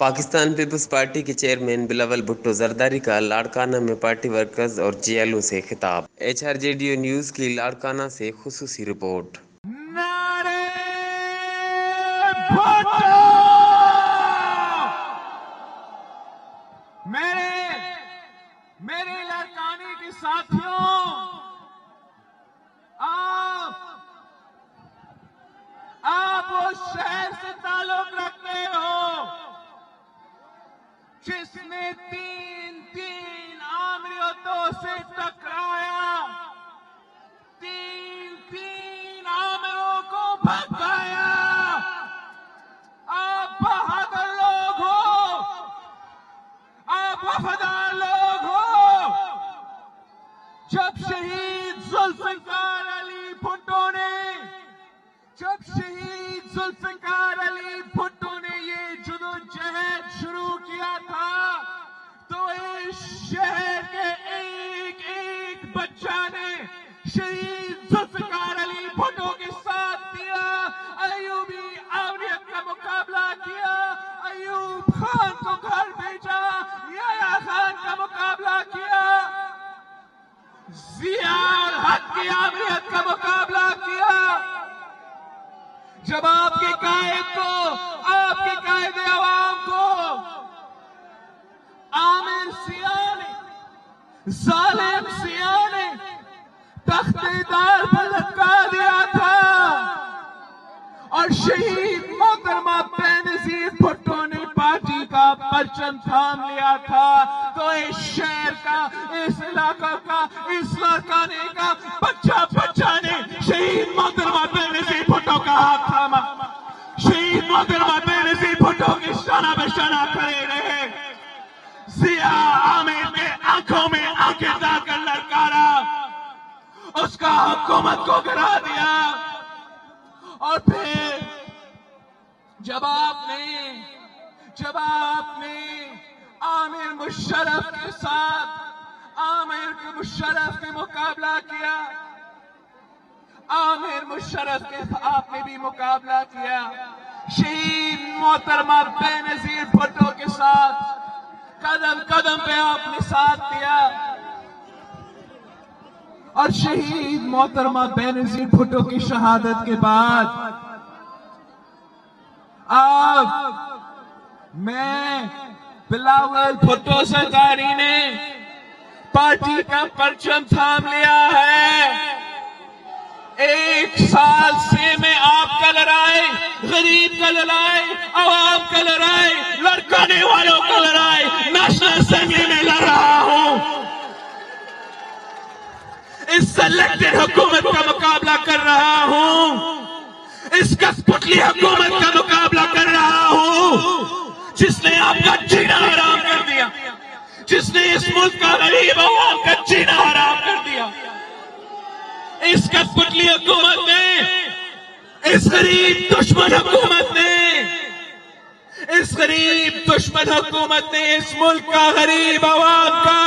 Pakistan Peoples party کے chairman Bilawal Bhutto Zardari کا لاڑکانہ میں پارٹی ورکرز اور جے ایل او سے خطاب۔ HRJDO نیوز کی لاڑکانہ سے خصوصی رپورٹ۔ نعرے بھٹو! میرے لاڑکانے کے ساتھیوں، آپ اس شہر سے تعلق رکھتے ہو جس نے تین آمریتوں سے ٹکرایا، تین آمروں کو بھگایا۔ آپ بہادر لوگ ہو، آپ وفادار لوگ ہو۔ جب شہید ذوالفقار علی بھٹو نے یہ جدوجہد شروع کیا تھا تو اس شہر کے ایک بچہ نے شہید ذوالفقار علی بھٹو کے ساتھ دیا، ایوبی آوریت کا مقابلہ کیا، ایوب خان کو گھر بھیجا، یحییٰ خان کا مقابلہ کیا، ضیاء الحق کی آوریت کا مقابلہ کیا۔ جب آپ کے قائد عوام کو عامر سیاہ نے، ظالم سیاہ نے تخت دار پر لٹکا دیا تھا اور شہید محترمہ بینظیر بھٹو نے پارٹی کا پرچم تھام لیا تھا، تو اس شہر کا، اس علاقہ کا، اس لاڑکانے کا بچہ نے شہید محترمہ بینظیر بھٹو کا ہاتھ تھاما، شہید محترمہ بینظیر بھٹو کے شانہ بہ شانہ کھڑے رہے، ضیاء عامر کے آنکھوں میں آنکھیں ڈال کر للکارا، اس کا حکومت کو گرا دیا۔ اور پھر جب آپ نے عامر مشرف کے ساتھ مشرف کے مقابلہ کیا، آپ نے بھی مقابلہ کیا شہید محترمہ بینظیر بھٹو کے ساتھ، قدم قدم پہ آپ نے ساتھ دیا، اور شہید محترمہ بینظیر بھٹو کی شہادت کے بعد میں بلاول بھٹو زرداری نے پارٹی کا پرچم تھام لیا ہے۔ 1 سال سے میں آپ کا لڑائی، غریب کا لڑائی، عوام کا لڑائی، لڑکانے والوں کا لڑائی نیشنل اسمبلی میں لڑ رہا ہوں۔ اس سلیکٹڈ حکومت کا مقابلہ کر رہا ہوں، اس کٹپٹلی حکومت کا مقابلہ کر رہا ہوں جس نے آپ کا جینا حرام کر دیا، جس نے اس ملک کا غریب عوام کا جینا حرام کر دیا۔ اس کٹپٹلی حکومت نے، اس غریب دشمن حکومت نے اس ملک کا غریب عوام کا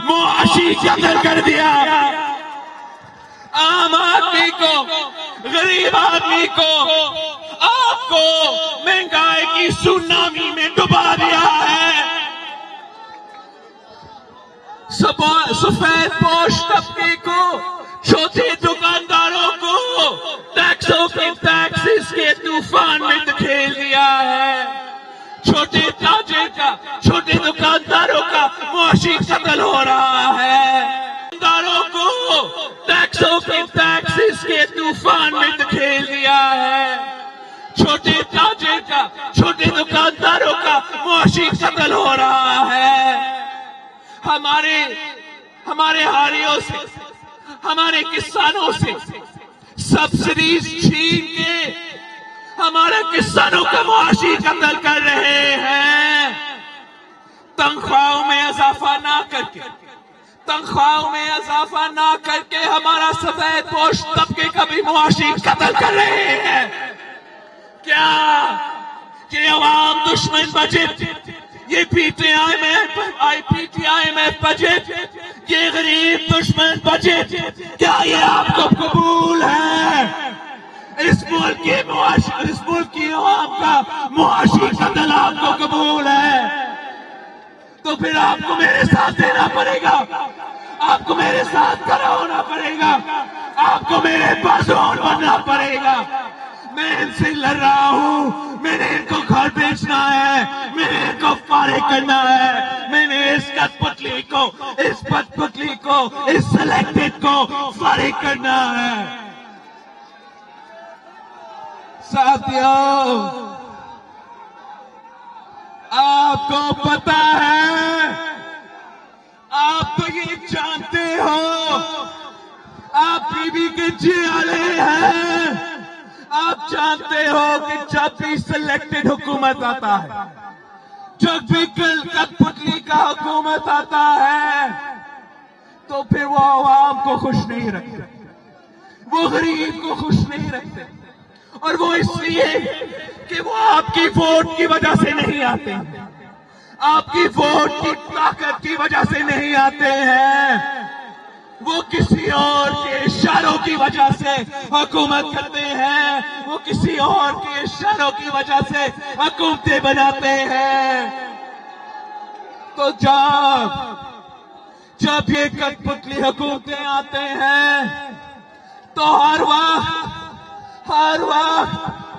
معاشی قتل کر دیا، عام آدمی کو، غریب آدمی کو، آپ کو مہنگائی کی سونامی میں ڈبا دیا ہے۔ سفید پوش طبقے کو، چھوٹے دکانداروں کو ٹیکسز کے طوفان میں دھکیل دیا ہے۔ چھوٹے دکانداروں کا معاشی قتل ہو رہا ہے، دکانداروں کو ٹیکسز کے طوفان میں دھکیل دیا ہے، چھوٹے دکانداروں کا معاشی قتل ہو رہا ہے۔ ہمارے ہاریوں سے، ہمارے کسانوں سے سبسڈیز چھین کے ہمارے کسانوں کا معاشی قتل کر رہے ہیں۔ تنخواہوں میں اضافہ نہ کر کے ہمارا سفید پوش طبقے کا بھی معاشی قتل کر رہے ہیں۔ کیا کہ عوام دشمن بجٹ، یہ پی ٹی آئی میں بجٹ، یہ غریب دشمن بجٹ، کیا یہ آپ کو قبول ہے؟ اس ملک کی عوام کا معاشی قتل آپ کو قبول ہے تو پھر آپ کو میرے ساتھ دینا پڑے گا، آپ کو میرے ساتھ کھڑا ہونا پڑے گا، آپ کو میرے بازوان بننا پڑے گا۔ میں ان سے لڑ رہا ہوں، میں نے ان کو گھر بیچنا ہے، میں نے ان کو فارغ کرنا ہے، میں نے اس کٹپتلی کو، اس پٹپتلی کو، اس سلیکٹڈ کو فارغ کرنا ہے۔ ساتھیوں، آپ کو پتا ہے، آپ تو یہ جانتے ہو، آپ ٹی وی کے جیالے ہیں، آپ جانتے ہو کہ جب بھی سلیکٹڈ حکومت آتا ہے، جب بھی کٹپتلی کا حکومت آتا ہے تو پھر وہ عوام کو خوش نہیں رکھتے، وہ غریب کو خوش نہیں رکھتے، اور وہ اس لیے کہ وہ آپ کی ووٹ کی وجہ سے نہیں آتے ہیں، آپ کی ووٹ کی طاقت کی وجہ سے نہیں آتے ہیں، وہ کسی اور کے اشاروں کی وجہ سے حکومت کرتے ہیں، وہ کسی اور کے اشاروں کی وجہ سے حکومتیں بناتے ہیں۔ تو جب یہ کٹپتلی حکومتیں آتے ہیں تو ہر وقت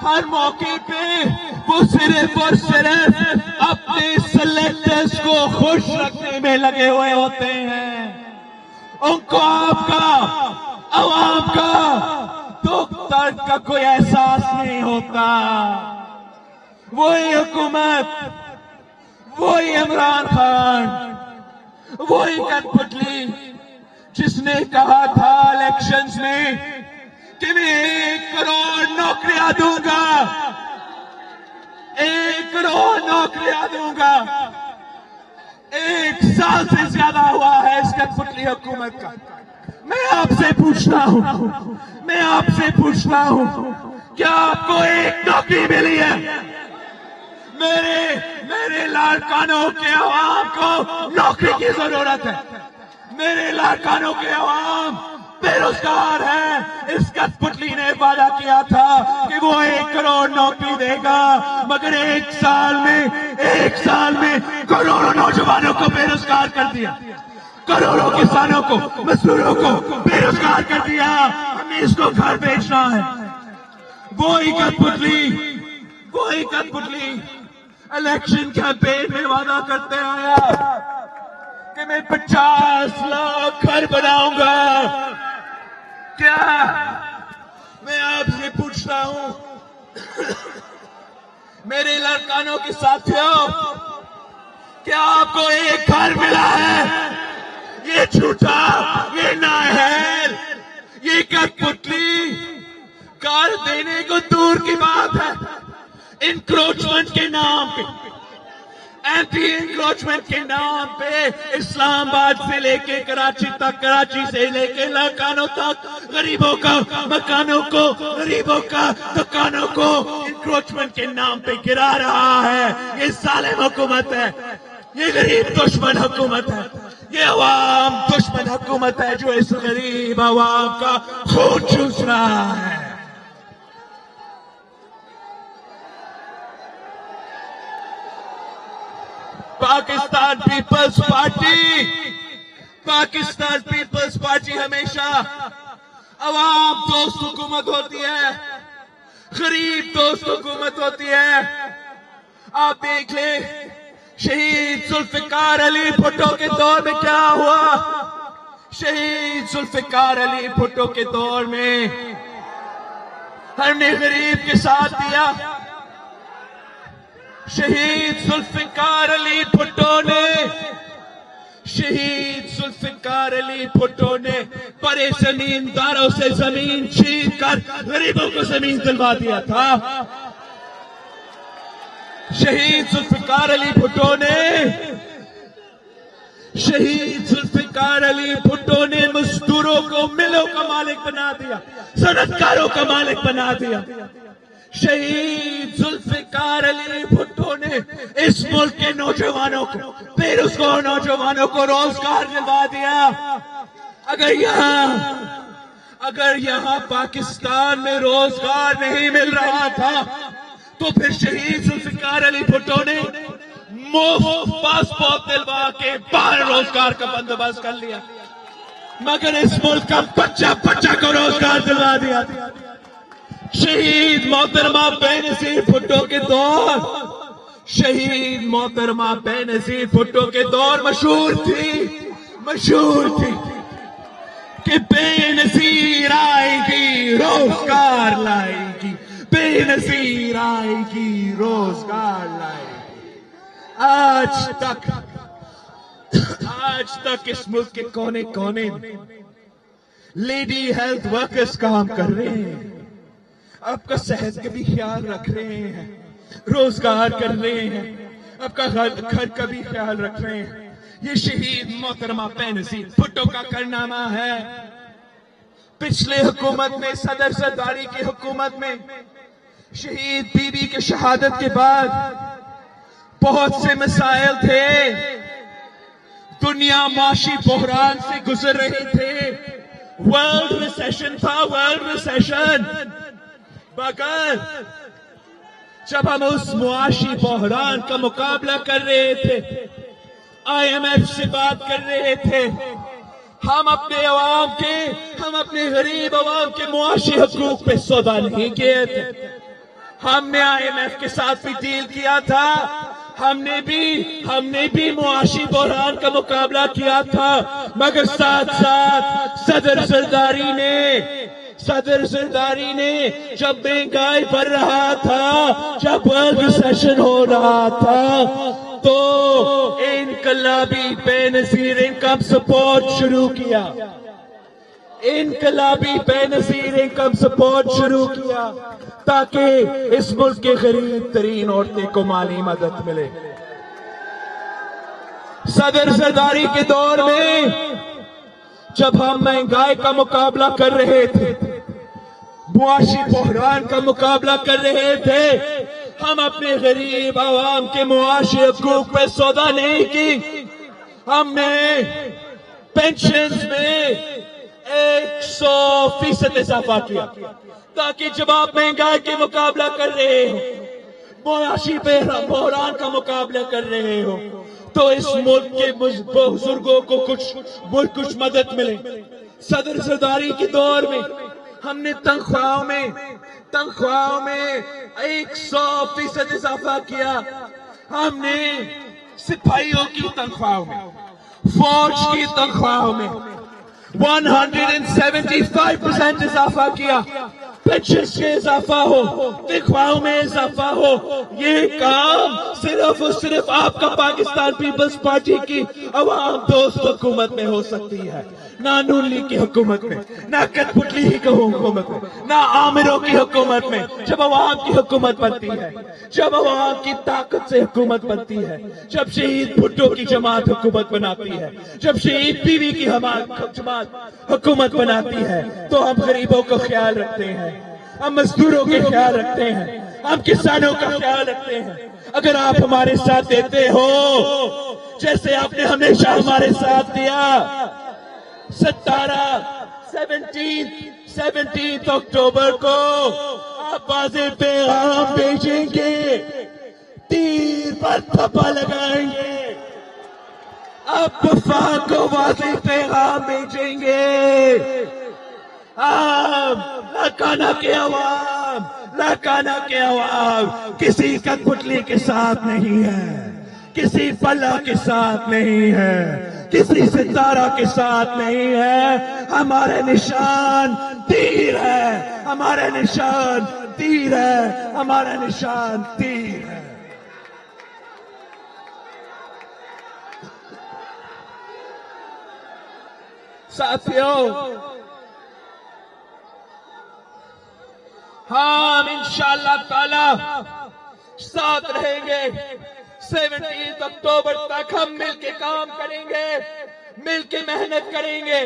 ہر موقع پہ وہ صرف اور صرف اپنے سلیکٹرز کو خوش رکھنے میں لگے ہوئے ہوتے ہیں۔ ان کو آپ کا، عوام کا دکھ درد کا کوئی احساس نہیں ہوتا۔ وہی حکومت، وہی عمران خان، وہی کٹپتلی جس نے کہا تھا الیکشنز میں کہ میں 1 کروڑ نوکریاں دوں گا، 1 کروڑ نوکریاں دوں گا۔ 1 سال سے زیادہ ہوا ہے اس کٹپتلی حکومت کا۔ میں آپ سے پوچھتا ہوں کیا آپ کو 1 نوکری ملی ہے؟ میرے لاڑکانوں کے عوام کو نوکری کی ضرورت ہے، میرے لاڑکانوں کے عوام بے روزگار ہے۔ اس کٹپتلی نے وعدہ کیا تھا کہ وہ 1 کروڑ نوکری دے گا، مگر 1 سال میں کروڑوں نوجوانوں کو بے روزگار کر دیا، کروڑوں کسانوں کو، مزدوروں کو بے روزگار کر دیا۔ ہمیں اس کو گھر بیچنا ہے۔ وہی کٹپتلی الیکشن کیمپین میں وعدہ کرتے آیا کہ میں 50 لاکھ گھر بناؤں گا۔ کیا میں آپ سے پوچھتا ہوں میرے لاڑکانوں کے ساتھیوں، کیا آپ کو 1 گھر ملا ہے؟ یہ جھوٹا، یہ نااہل، یہ کٹپتلی گھر دینے کو دور کی بات ہے، انکروچمنٹ کے نام پہ، اینٹی انکروچمنٹ کے نام پہ اسلام آباد سے لے کے کراچی تک، کراچی سے لے کے لاڑکانوں تک، غریبوں کا مکانوں کو، غریبوں کا دکانوں کو انکروچمنٹ کے نام پہ گرا رہا ہے۔ یہ ظالم حکومت ہے، یہ غریب دشمن حکومت ہے، یہ عوام دشمن حکومت ہے جو اس غریب عوام کا خون چوس رہا ہے۔ پاکستان پیپلز پارٹی ہمیشہ عوام دوست حکومت ہوتی ہے، غریب دوست حکومت ہوتی ہے۔ آپ دیکھ لیں شہید ذوالفقار علی بھٹو کے دور میں کیا ہوا۔ شہید ذوالفقار علی بھٹو کے دور میں ہم نے غریب کے ساتھ دیا۔ شہید ذوالفقار علی بھٹو نے بڑے زمینداروں سے زمین چھین کر غریبوں کو زمین دلوا دیا تھا۔ شہید ذوالفقار علی بھٹو نے مزدوروں کو ملوں کا مالک بنا دیا، صنعتکاروں کا مالک بنا دیا۔ شہید ذوالفقار علی بھٹو نے اس ملک کے نوجوانوں کو، بے روزگار نوجوانوں کو روزگار دلوا دیا۔ اگر یہاں پاکستان میں روزگار نہیں مل رہا تھا تو پھر شہید ذوالفقار علی بھٹو نے مفت پاسپورٹ دلوا کے باہر روزگار کا بندوبست کر لیا، مگر اس ملک کا بچہ بچہ کو روزگار دلوا دیا۔ شہید محترمہ بے نظیر بھٹو کے دور، شہید محترمہ بے نظیر بھٹو کے دور مشہور تھی کہ بے نظیر آئے گی روزگار لائے گی، بے نظیر آئے گی روزگار لائے گی۔ آج تک اس ملک کے کونے کونے میں لیڈی ہیلتھ ورکرز کام کر رہے ہیں، آپ کا صحت کا بھی خیال رکھ رہے ہیں، روزگار کر رہے ہیں، آپ کا گھر کا بھی خیال رکھ رہے ہیں۔ یہ شہید محترمہ بے نظیر بھٹو کا کارنامہ ہے۔ پچھلے حکومت میں، صدر زرداری کی حکومت میں، شہید بی بی کی شہادت کے بعد بہت سے مسائل تھے، دنیا معاشی بحران سے گزر رہی تھے، ورلڈ ریسیشن تھا، ورلڈ ریسیشن، مگر جب ہم اس معاشی بحران کا مقابلہ کر رہے تھے، آئی ایم ایف سے بات کر رہے تھے، ہم اپنے غریب عوام کے معاشی حقوق پہ سودا نہیں کیے تھے۔ ہم نے آئی ایم ایف کے ساتھ بھی ڈیل کیا تھا، ہم نے بھی معاشی بحران کا مقابلہ کیا تھا، مگر ساتھ ساتھ صدر زرداری نے جب مہنگائی بڑھ رہا تھا، جب ورلڈ ریسیشن ہو رہا تھا، تو انقلابی بے نظیر انکم سپورٹ شروع کیا، انقلابی بے نظیر انکم سپورٹ شروع کیا تاکہ اس ملک کے غریب ترین عورتیں کو مالی مدد ملے۔ صدر زرداری کے دور میں جب ہم مہنگائی کا مقابلہ کر رہے تھے، معاشی بحران کا مقابلہ کر رہے تھے، ہم اپنے غریب عوام کے معاشی حقوق پہ سودا نہیں کی، ہم نے پینشنز میں 100% اضافہ کیا تاکہ جب آپ مہنگائی کے مقابلہ کر رہے ہو، معاشی بحران کا مقابلہ کر رہے ہو، تو اس ملک کے بزرگوں کو کچھ مدد ملے۔ صدر زرداری کے دور میں ہم نے تنخواہوں میں 100% اضافہ کیا، ہم نے سپاہیوں کی تنخواہوں میں، فوج کی تنخواہوں میں 175% اضافہ کیا، پینشنز کے اضافہ ہو، تنخواہوں میں اضافہ ہو۔ یہ کام صرف اور صرف آپ کا پاکستان پیپلز پارٹی کی عوام دوست حکومت میں ہو سکتی ہے، نہ نون لیگ کی حکومت میں، نہ کٹ پتلی کی حکومت میں، نہ عامروں کی حکومت میں۔ جب عوام کی حکومت بنتی ہے، جب عوام کی طاقت سے حکومت بنتی ہے، جب شہید بھٹو کی جماعت حکومت بناتی ہے، جب شہید بی بی کی جماعت حکومت بناتی ہے، تو ہم غریبوں کا خیال رکھتے ہیں، ہم مزدوروں کا خیال رکھتے ہیں، ہم کسانوں کا خیال رکھتے ہیں۔ اگر آپ ہمارے ساتھ دیتے ہو جیسے آپ نے ہمیشہ ہمارے ساتھ دیا، 17 اکتوبر کو آپ واضح پیغام بھیجیں گے، تیر پر تھپا لگائیں گے، آپ وفاق کو واضح پیغام بھیجیں گے۔ لاکانہ کے عوام کسی کٹ پتلی کے ساتھ نہیں ہے، کسی فلاح کے ساتھ نہیں ہے، کسی ستارہ کے ساتھ نہیں ہے، ہمارا نشان تیر ہے، ہمارا نشان تیر ہے، ہمارا نشان تیر ہے۔ ساتھیوں، ہم انشاءاللہ تعالی ساتھ رہیں گے، 17 اکتوبر تک ہم مل کے کام کریں گے، مل کے محنت کریں گے،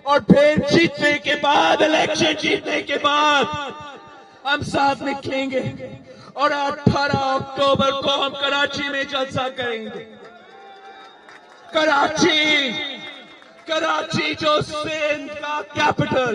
اور پھر جیتنے کے بعد، الیکشن جیتنے کے بعد ہم ساتھ نکلیں گے، اور 18 اکتوبر کو ہم کراچی میں جلسہ کریں گے۔ کراچی جو سندھ کا کیپٹل،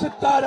17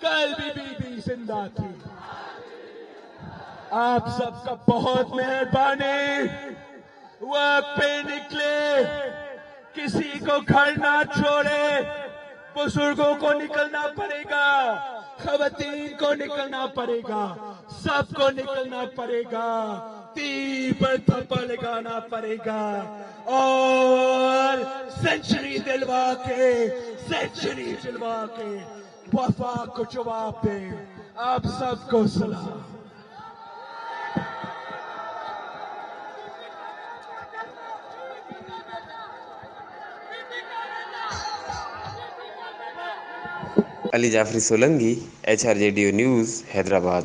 کل بھی بی بی زندہ تھی. آپ سب کا بہت مہربانی. وقت پہ نکلے, کسی کو گھر نہ چھوڑے. بزرگوں کو نکلنا پڑے گا, خواتین کو نکلنا پڑے گا, سب کو نکلنا پڑے گا. تیر پر تھپڑ لگانا پڑے گا اور سینچری دلوا کے وفا کو جواب دے. آپ سب کو سلام. علی جعفری سولنگی, HRJDO نیوز, حیدرآباد.